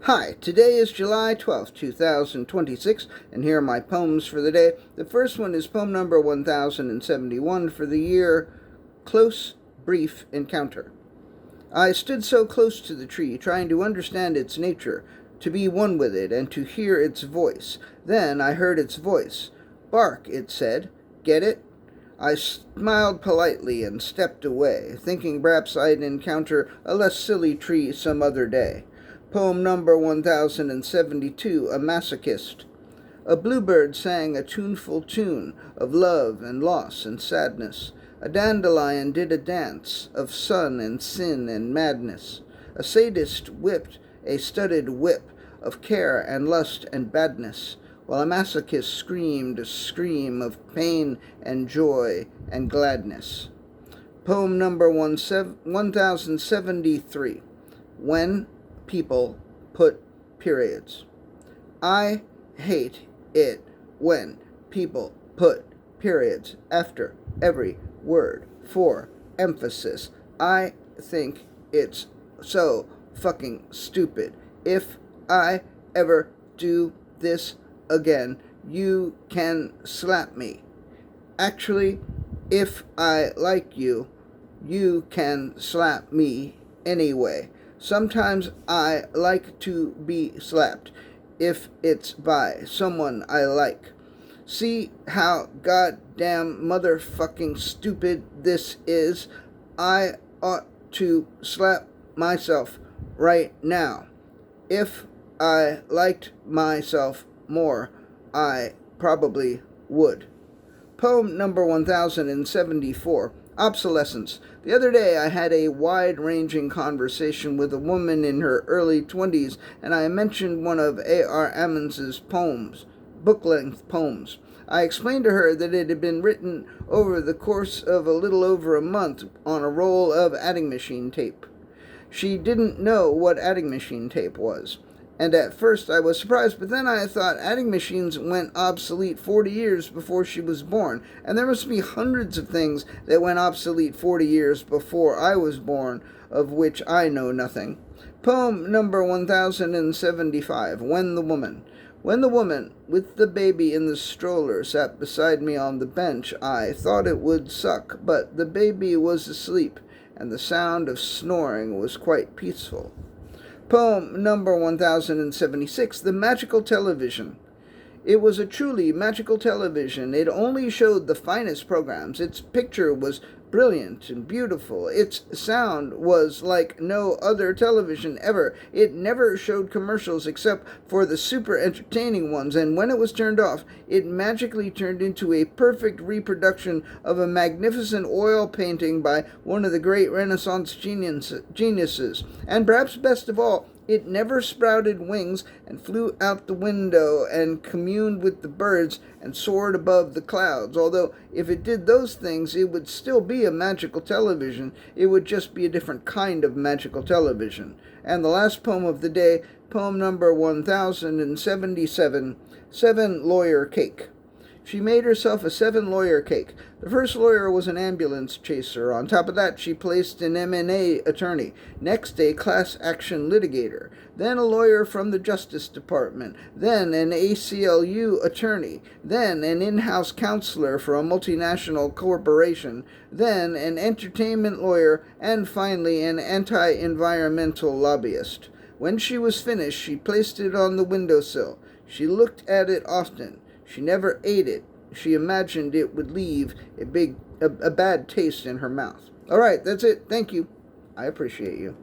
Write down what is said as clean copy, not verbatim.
Hi, today is July 12th, 2026, and here are my poems for the day. The first one is poem number 1071 for the year Close, Brief Encounter. I stood so close to the tree, trying to understand its nature, to be one with it, and to hear its voice. Then I heard its voice. Bark, it said. Get it? I smiled politely and stepped away, thinking perhaps I'd encounter a less silly tree some other day. Poem number 1072, A Masochist. A bluebird sang a tuneful tune of love and loss and sadness. A dandelion did a dance of sun and sin and madness. A sadist whipped a studded whip of care and lust and badness, while a masochist screamed a scream of pain and joy and gladness. Poem number 1073, When People Put Periods. I hate it when people put periods after every word for emphasis. I think it's so fucking stupid. If I ever do this again, you can slap me. Actually, if I like you, you can slap me anyway. Sometimes I like to be slapped, if it's by someone I like. See how goddamn motherfucking stupid this is? I ought to slap myself right now. If I liked myself more, I probably would. Poem number 1074, Obsolescence. The other day I had a wide-ranging conversation with a woman in her early 20s, and I mentioned one of A.R. Ammons's poems, book-length poems. I explained to her that it had been written over the course of a little over a month on a roll of adding machine tape. She didn't know what adding machine tape was. And at first I was surprised, but then I thought adding machines went obsolete 40 years before she was born, and there must be hundreds of things that went obsolete 40 years before I was born, of which I know nothing. Poem number 1075, When the Woman. When the woman, with the baby in the stroller, sat beside me on the bench, I thought it would suck, but the baby was asleep, and the sound of snoring was quite peaceful. Poem number 1076, The Magical Television. It was a truly magical television. It only showed the finest programs. Its picture was brilliant and beautiful. Its sound was like no other television ever. It never showed commercials except for the super entertaining ones, and when it was turned off, it magically turned into a perfect reproduction of a magnificent oil painting by one of the great Renaissance geniuses. And perhaps best of all, it never sprouted wings and flew out the window and communed with the birds and soared above the clouds. Although if it did those things, it would still be a magical television. It would just be a different kind of magical television. And the last poem of the day, poem number 1077, Seven Lawyer Cake. She made herself a 7-lawyer cake. The first lawyer was an ambulance chaser. On top of that, she placed an M&A attorney. Next, a class action litigator. Then a lawyer from the Justice Department. Then an ACLU attorney. Then an in-house counselor for a multinational corporation. Then an entertainment lawyer. And finally, an anti-environmental lobbyist. When she was finished, she placed it on the windowsill. She looked at it often. She never ate it. She imagined it would leave a bad taste in her mouth. All right, that's it. Thank you. I appreciate you.